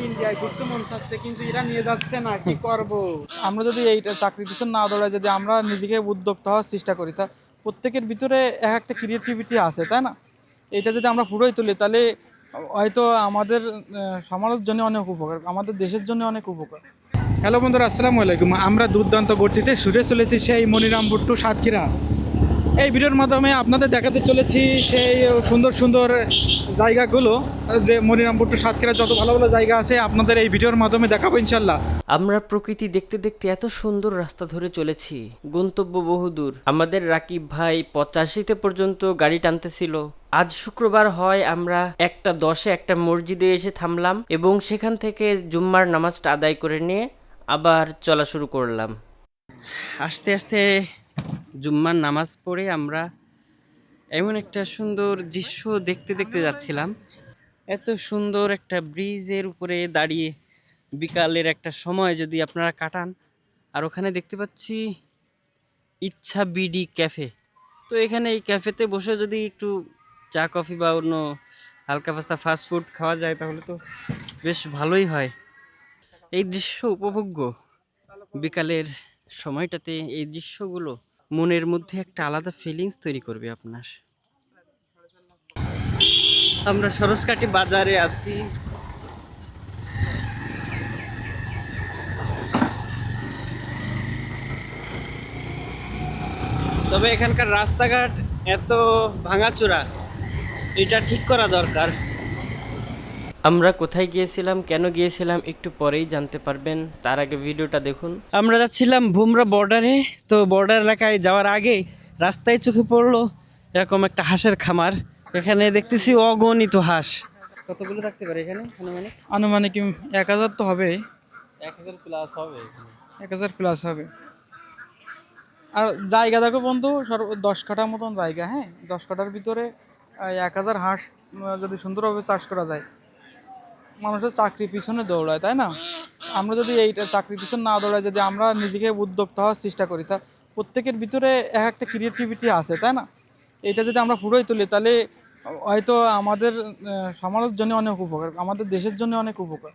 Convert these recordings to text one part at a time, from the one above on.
ইন্ডিয়ায় ঘুরতে মন চাচ্ছে, কিন্তু এরা নিয়ে যাচ্ছে না, কি করব। আমরা যদি এই চাকরির পিছন না দৌড়াই, যদি আমরা নিজেকে উদ্যোক্তা হওয়ার চেষ্টা করি, তা প্রত্যেকের ভিতরে এক একটা ক্রিয়েটিভিটি আছে, তাই না? এটা যদি আমরা ফুটোই তুলি, তাহলে হয়তো আমাদের সমাজের জন্য অনেক উপকার, আমাদের দেশের জন্য অনেক উপকার। হ্যালো বন্ধুরা, আসসালামু আলাইকুম। আমরা দুর্দান্ত গতিতে ছুটে চলেছি সেই মনিরামপুর টু সাতক্ষীরা। এই ভিডিওর মাধ্যমে আপনাদের দেখাতে চলেছি সেই সুন্দর সুন্দর জায়গাগুলো, যে মনিরামপুর টু সাতক্ষীরা যত ভালো ভালো জায়গা আছে আপনাদের এই ভিডিওর মাধ্যমে দেখাবো ইনশাল্লাহ। আমরা প্রকৃতি দেখতে দেখতে এত সুন্দর রাস্তা ধরে চলেছি, গন্তব্য বহুদূর। আমাদের রাকিব ভাই 85তে পর্যন্ত গাড়ি টানতেছিল। আজ শুক্রবার হয়, আমরা 1:10-এ একটা মসজিদে এসে থামলাম এবং সেখান থেকে জুম্মার নামাজটা আদায় করে নিয়ে আবার চলা শুরু করলাম। আস্তে আস্তে জুম্মার নামাজ পড়ে আমরা এমন একটা সুন্দর দৃশ্য দেখতে দেখতে যাচ্ছিলাম। এত সুন্দর একটা ব্রিজের উপরে দাঁড়িয়ে বিকালের একটা সময় যদি আপনারা কাটান। আর ওখানে দেখতে পাচ্ছি ইচ্ছা বিডি ক্যাফে। তো এখানে এই ক্যাফেতে বসে যদি একটু চা কফি বা অন্য হালকা পাস্তা ফাস্ট ফুড খাওয়া যায় তাহলে তো বেশ ভালোই হয়। এই দৃশ্য উপভোগ্য। বিকালের সময়টাতে এই দৃশ্যগুলো মনের মধ্যে একটা আলাদা ফিলিংস তৈরি করবে আপনার। আমরা সরসকাটি বাজারে আছি। তবে এখানকার রাস্তাঘাট এত ভাঙাচোরা, এটা ঠিক করা দরকার। আমরা কোথায় গিয়েছিলাম, কেন গিয়েছিলাম একটু পরেই জানতে পারবেন, তার আগে ভিডিওটা দেখুন। আমরা যাচ্ছিলাম ভুমরা বর্ডারে। তো বর্ডার এলাকায় যাওয়ার আগে রাস্তায় চোখে পড়লো এরকম একটা হাঁসের খামার। এখানে দেখতেছি অগণিত হাঁস। কতগুলো থাকতে পারে এখানে আনুমানিক? আনুমানিক 1000 তো হবে, 1000 প্লাস হবে। 1000 প্লাস হবে। আর জায়গা দেখো বন্ধু, 10 কাঠা মতন জায়গা। হ্যাঁ, 10 কাঠার ভিতরে 1000 হাঁস যদি সুন্দরভাবে চাষ করা যায়। মানুষের চাকরির পিছনে দৌড়ায়, তাই না? আমরা যদি এই চাকরির পিছনে না দৌড়াই, যদি আমরা নিজেকে উদ্যোক্তা হওয়ার চেষ্টা করি, তা প্রত্যেকের ভিতরে এক একটা ক্রিয়েটিভিটি আছে, তাই না? এটা যদি আমরা ফুটোই তুলি, তাহলে হয়তো আমাদের সমাজের জন্য অনেক উপকার, আমাদের দেশের জন্য অনেক উপকার।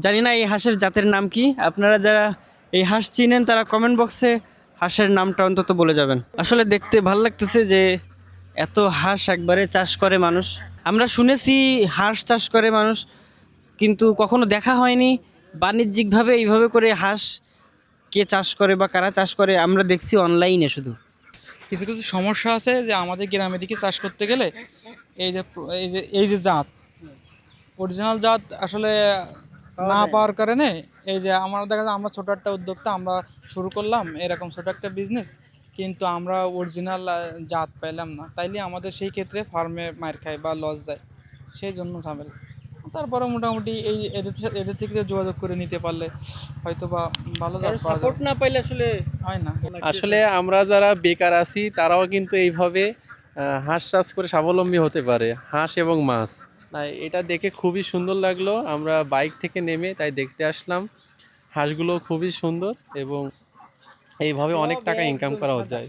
জানি না এই হাঁসের জাতের নাম কি। আপনারা যারা এই হাঁস চিনেন তারা কমেন্ট বক্সে হাঁসের নামটা অন্তত বলে যাবেন। আসলে দেখতে ভালো লাগতেছে যে এত হাঁস একবারে চাষ করে মানুষ। আমরা শুনেছি হাঁস চাষ করে মানুষ, কিন্তু কখনো দেখা হয়নি বাণিজ্যিকভাবে এইভাবে করে হাঁস কে চাষ করে বা কারা চাষ করে। আমরা দেখছি অনলাইনে শুধু। কিছু কিছু সমস্যা আছে, যে আমাদের গ্রামের দিকে চাষ করতে গেলে এই যে জাত, অরিজিনাল জাত আসলে না পাওয়ার কারণে, এই যে আমরা দেখা যায় আমরা ছোট একটা উদ্যোক্তা, আমরা শুরু করলাম এরকম ছোট একটা বিজনেস, কিন্তু আমরা অরিজিনাল জাত পাইলাম না, তাইলে আমাদের সেই ক্ষেত্রে ফার্মে মার খায় বা লস যায়, সেই জন্য ঝামেলা। তারপরে মোটামুটি এদের থেকে যোগাযোগ করে নিতে পারলে হয়তো বা ভালো জাত পাওয়া সাপোর্ট যাবে। না পাইলে আসলে হয় না। আসলে আমরা যারা বেকার আছি তারাও কিন্তু এইভাবে হাঁস চাষ করে স্বাবলম্বী হতে পারে, হাঁস এবং মাছ। না, এটা দেখে খুবই সুন্দর লাগলো। আমরা বাইক থেকে নেমে তাই দেখতে আসলাম। হাঁসগুলো খুবই সুন্দর এবং এইভাবে অনেক টাকা ইনকাম করা যায়।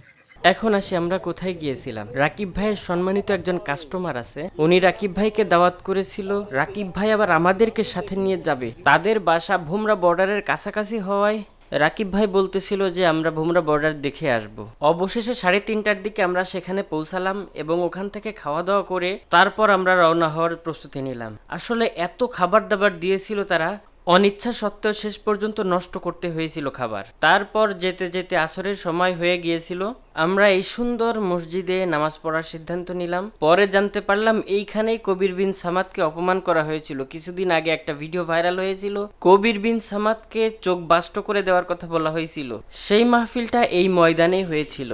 এখন আসি আমরা কোথায় গিয়েছিলাম। রাকিব ভাইয়ের সম্মানিত একজন কাস্টমার আছে, উনি রাকিব ভাইকে দাওয়াত করেছিল। রাকিব ভাই আবার আমাদেরকে সাথে নিয়ে যাবে। তাদের বাসা ভুমরা বর্ডারের কাছাকাছি হওয়ায় রাকিব ভাই বলতেছিল যে আমরা ভুমরা বর্ডার দেখে আসব। অবশেষে 3:30টার দিকে আমরা সেখানে পৌঁছালাম এবং ওখান থেকে খাওয়া দাওয়া করে তারপর আমরা রওনা হওয়ার প্রস্তুতি নিলাম। আসলে এত খাবার দাবার দিয়েছিল তারা, অনিচ্ছা সত্ত্বেও শেষ পর্যন্ত নষ্ট করতে হয়েছিল খাবার। তারপর যেতে যেতে আসরের সময় হয়ে গিয়েছিল। আমরা এই সুন্দর মসজিদে নামাজ পড়ার সিদ্ধান্ত নিলাম। পরে জানতে পারলাম এইখানেই কবির বিন সামাদকে অপমান করা হয়েছিল। কিছুদিন আগে একটা ভিডিও ভাইরাল হয়েছিল, কবির বিন সামাদকে চোখ বাষ্ট করে দেওয়ার কথা বলা হয়েছিল। সেই মাহফিলটা এই ময়দানেই হয়েছিল।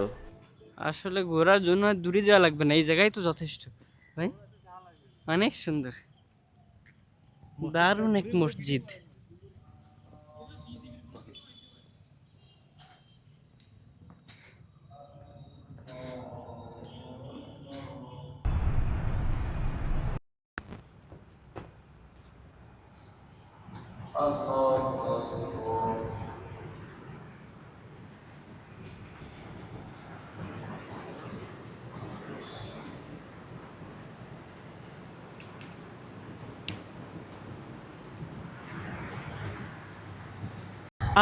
আসলে ঘোরার জন্য দূরে যাওয়া লাগবে না, এই জায়গায় তো যথেষ্ট ভাই। অনেক সুন্দর, দারুণ এক মসজিদ।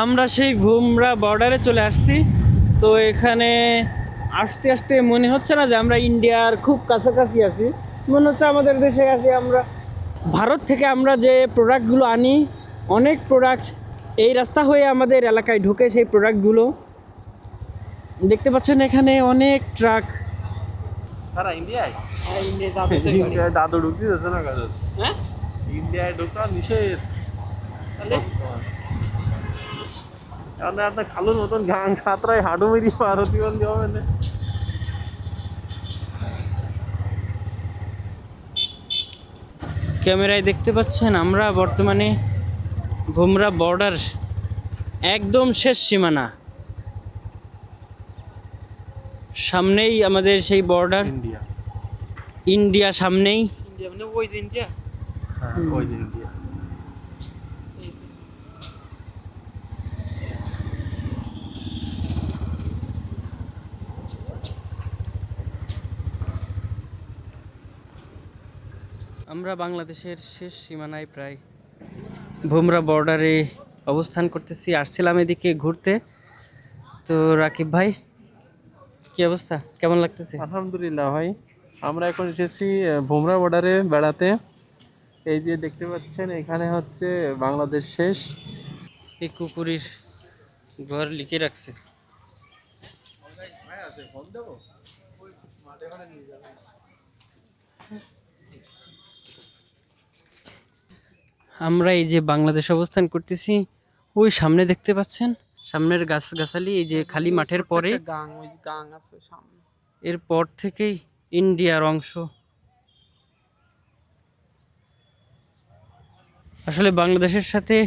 আমরা সেই ভুমরা বর্ডারে চলে আসছি। তো এখানে আসতে আসতে মনে হচ্ছে না যে আমরা ইন্ডিয়ার খুব কাছাকাছি আছি, মনে হচ্ছে আমাদের দেশে আছি আমরা। ভারত থেকে আমরা যে প্রোডাক্টগুলো আনি, অনেক প্রোডাক্ট এই রাস্তা হয়ে আমাদের এলাকায় ঢুকে। সেই প্রোডাক্টগুলো দেখতে পাচ্ছেন এখানে অনেক ট্রাক। তারা ইন্ডিয়ায় ইন্ডিয়া দাদু ঢুকতে যাচ্ছে না কাজ, হ্যাঁ ইন্ডিয়ায় ঢোকা নিষেধ। আপনার খালুর মতন গান খাতরায় হাডু মেরি পার হতে হবে না। ক্যামেরায় দেখতে পাচ্ছেন আমরা বর্তমানে ভুমরা বর্ডার একদম শেষ সীমানা, সামনেই আমাদের সেই বর্ডার। ইন্ডিয়া, ইন্ডিয়া সামনেই। ইন্ডিয়া মানে ওই যে ইন্ডিয়া। হ্যাঁ ওই যে ইন্ডিয়া। আমরা বাংলাদেশের শেষ সীমানায় প্রায় ভুমরা বর্ডারে অবস্থান করতেছি। আসছিলাম এদিকে ঘুরতে। তো রাকিব ভাই, কি অবস্থা, কেমন লাগতেছে? আলহামদুলিল্লাহ ভাই, আমরা এখন এসেছি ভুমরা বর্ডারে বেড়াতে। এই যে দেখতে পাচ্ছেন এখানে হচ্ছে বাংলাদেশ শেষ। এই কুকুরের ঘর লিখে রাখছে। আমরা এই যে বাংলাদেশ অবস্থান করতেছি, ওই সামনে দেখতে পাচ্ছেন সামনের গাছগাছালি, এই যে খালি মাঠের পরে গাং, ওই যে গাং আছে সামনে। এরপর থেকেই ইন্ডিয়ার অংশ। আসলে বাংলাদেশের সাথে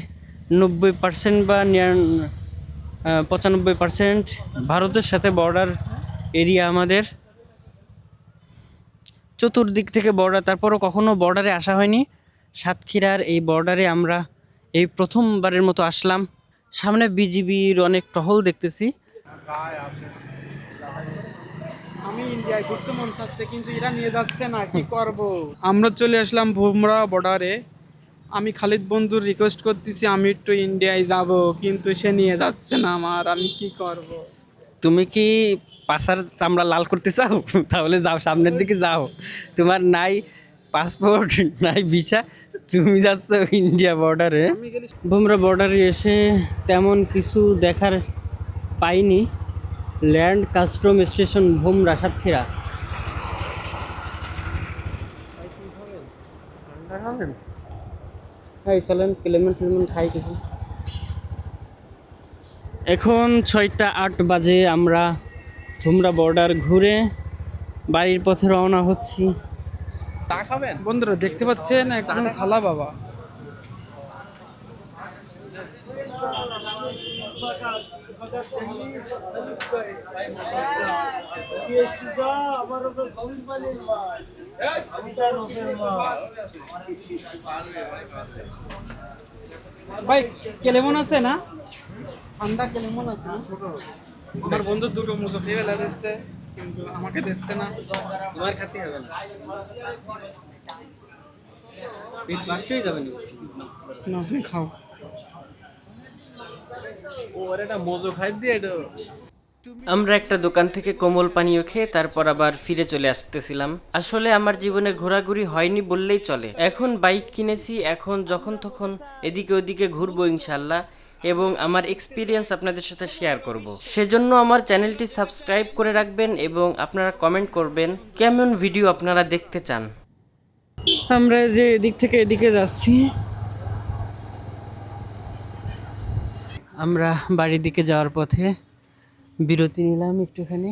90% বা 95% ভারতের সাথে বর্ডার এরিয়া আমাদের, চতুর্দিক থেকে বর্ডার। তারপরও কখনো বর্ডারে আসা হয়নি। সাতক্ষীরার এই বর্ডারে আমরা এই প্রথমবারের মতো আসলাম। সামনে বিজিবির অনেক টহল দেখতেছি। আমি ইন্ডিয়ায় ঘুরতে মন চাচ্ছে, কিন্তু এরা নিয়ে যাচ্ছে না, কি করব। আমরা চলে আসলাম ভুমরা বর্ডারে। আমি খালিদ বন্ধুর রিকোয়েস্ট করতেছি আমি একটু ইন্ডিয়ায় যাব, কিন্তু সে নিয়ে যাচ্ছে না আমার, আমি কি করব। তুমি কি পাশার চামড়া লাল করতে চাও? তাহলে যাও, সামনের দিকে যাও। তোমার নাই পাসপোর্ট, নাই ভিসা, তুমি যাচ্ছ ইন্ডিয়া বর্ডারে। আমি গেলে ভুমরা বর্ডারে এসে তেমন কিছু দেখার পাইনি। Land custom station ভুমরা Satkhira. এই চলেন ফিলেমেন্ট খাই কিছু। এখন 6টা 8 বাজে। আমরা ভুমরা বর্ডার ঘুরে বাড়ির পথে রওনা হচ্ছি। চা খাবেন? বন্ধুরা দেখতে পাচ্ছেন একজন সালা বাবা। ভাই কেলেমন আছে না? ঠান্ডা কেলেমন আছে না? আমার বন্ধু দুটো মুজো খেয়ে ফেলে দিচ্ছে, কিন্তু আমাকে দিচ্ছে না। তোমার খাতে হবে না, পেট নষ্ট হয়ে যাবে। না তুমি খাও। ওর একটা মোজো খাই দিয়ে এটা। আমরা একটা দোকান থেকে কোমল পানীয় খেয়ে তারপর আবার ফিরে চলে আসতেছিলাম। আসলে আমার জীবনে ঘোরাঘুরি হয়নি বললেই চলে। এখন বাইক কিনেছি, এখন যখন তখন এদিকে ওদিকে ঘুরবো ইনশাল্লাহ, এবং আমার এক্সপিরিয়েন্স আপনাদের সাথে শেয়ার করব। সেজন্য আমার চ্যানেলটি সাবস্ক্রাইব করে রাখবেন এবং আপনারা কমেন্ট করবেন কেমন ভিডিও আপনারা দেখতে চান। আমরা যে এদিক থেকে এদিকে যাচ্ছি, আমরা বাড়ির দিকে যাওয়ার পথে বিরতি নিলাম একটুখানি।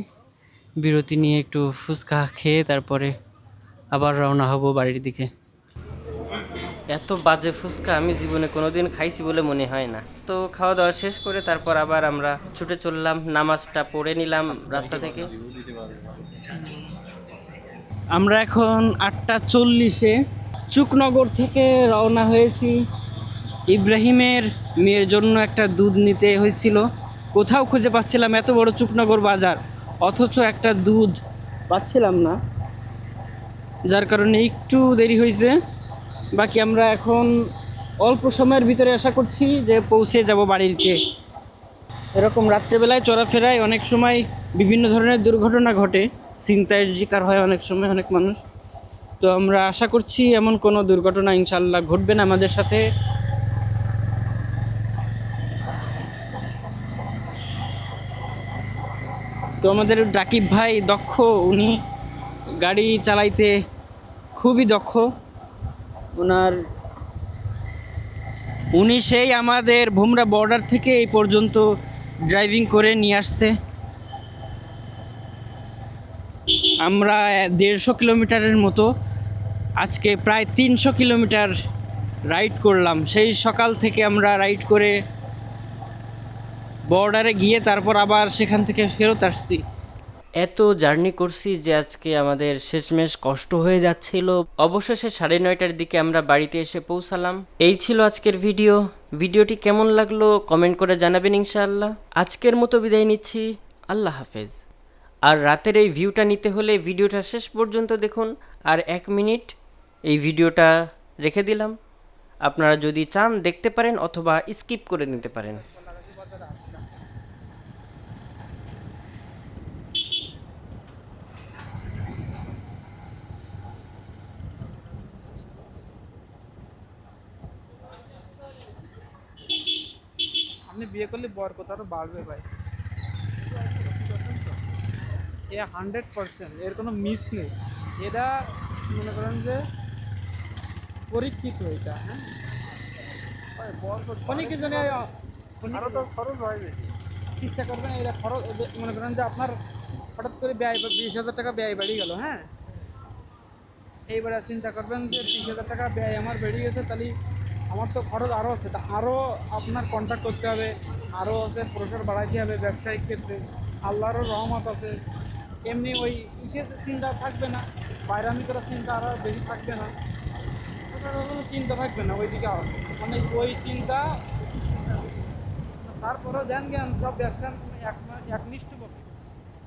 বিরতি নিয়ে একটু ফুচকা খেয়ে তারপরে আবার রওনা হব বাড়ির দিকে। এত বাজে ফুচকা আমি জীবনে কোনোদিন খাইছি বলে মনে হয় না। তো খাওয়া দাওয়া শেষ করে তারপর আবার আমরা ছুটে চললাম, নামাজটা পড়ে নিলাম রাস্তা থেকে। আমরা এখন 8টা 40-এ চুকনগর থেকে রওনা হয়েছি। ইব্রাহিমের মেয়ের জন্য একটা দুধ নিতে হয়েছিল, কোথাও খুঁজে পাচ্ছিলাম এত বড় চুকনগর বাজার, অথচ একটা দুধ পাচ্ছিলাম না, যার কারণে একটু দেরি হয়েছে। বাকি আমরা এখন অল্প সময়ের ভিতরে আশা করছি যে পৌঁছে যাব বাড়িতে এরকম রাত্রেবেলায় চলাফেরায় অনেক সময় বিভিন্ন ধরনের দুর্ঘটনা ঘটে, ছিনতাইয়ের শিকার হয় অনেক সময় অনেক মানুষ। তো আমরা আশা করছি এমন কোনো দুর্ঘটনা ইনশাল্লাহ ঘটবে না আমাদের সাথে। তো আমাদের রাকিব ভাই দক্ষ, উনি গাড়ি চালাইতে খুবই দক্ষ। উনি সেই আমাদের ভুমরা বর্ডার থেকে এই পর্যন্ত ড্রাইভিং করে নিয়ে আসছে। আমরা 150 কিলোমিটারের মতো, আজকে প্রায় 300 কিলোমিটার রাইড করলাম। সেই সকাল থেকে আমরা রাইড করে বর্ডারে গিয়ে তারপর আবার সেখান থেকে ফেরত আসছি। এত জার্নি করছি যে আজকে আমাদের শেষমেশ কষ্ট হয়ে যাচ্ছিল। অবশেষে 9:30টার দিকে আমরা বাড়িতে এসে পৌঁছালাম। এই ছিল আজকের ভিডিওটি কেমন লাগলো কমেন্ট করে জানাবেন ইনশাআল্লাহ। আজকের মতো বিদায় নিচ্ছি, আল্লাহ হাফেজ। আর রাতের এই ভিউটা নিতে হলে ভিডিওটা শেষ পর্যন্ত দেখুন। আর 1 মিনিট এই ভিডিওটা রেখে দিলাম, আপনারা যদি চান দেখতে পারেন অথবা স্কিপ করে নিতে পারেন। আপনি বিয়ে করলে বরকত আরো বাড়বে ভাই, এ 100%, এর কোনো মিস নেই। এটা মনে করেন যে পরীক্ষিত এটা। হ্যাঁ, অনেক কিছু আরো তো খরচ হয় বেশি, চিন্তা করবেন এটা খরচ। মনে করেন যে আপনার হঠাৎ করে ব্যয় 20,000 টাকা ব্যয় বেড়ে গেল। হ্যাঁ, এইবারে চিন্তা করবেন যে 20,000 টাকা ব্যয় আমার বেড়ে গেছে, তাহলে আমার তো খরচ আরও আছে, তা আরও আপনার কন্ট্যাক্ট করতে হবে, আরও আছে প্রসার বাড়াইতে হবে ব্যবসায়িক ক্ষেত্রে। আল্লাহরও রহমত আছে, এমনি ওই বিশেষ চিন্তা থাকবে না, বাইরামি করার চিন্তা আরও বেশি থাকবে না, কোনো চিন্তা থাকবে না ওইদিকে, মানে ওই চিন্তা। তারপরেও দেন জ্ঞান সব ব্যবসা একনিষ্ঠভাবে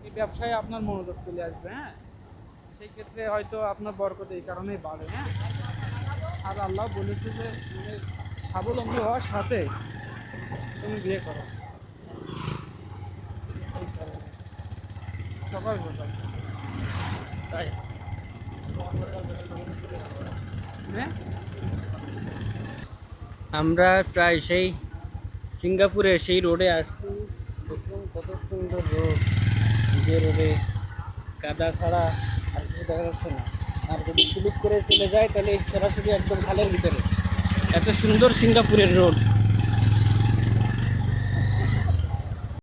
এই ব্যবসায় আপনার মনোযোগ চলে আসবে। হ্যাঁ, সেই ক্ষেত্রে হয়তো আপনার বরকত এই কারণেই বাড়ে। হ্যাঁ, আর আল্লাহ বলেছে যে মানে স্বাবলম্বী হওয়ার সাথে তুমি বিয়ে করো, এই কারণে। সকাল সকাল তাই। হ্যাঁ, আমরা প্রায় সেই সিঙ্গাপুরের সেই রোডে আসছি। দেখুন কত সুন্দর রোড, যে রোডে কাদা ছাড়া আর কিছু দেখা যাচ্ছে না। আর যদি স্লিপ করে চলে যায় তাহলে সরাসরি একদম খালের ভিতরে। এত সুন্দর সিঙ্গাপুরের রোড।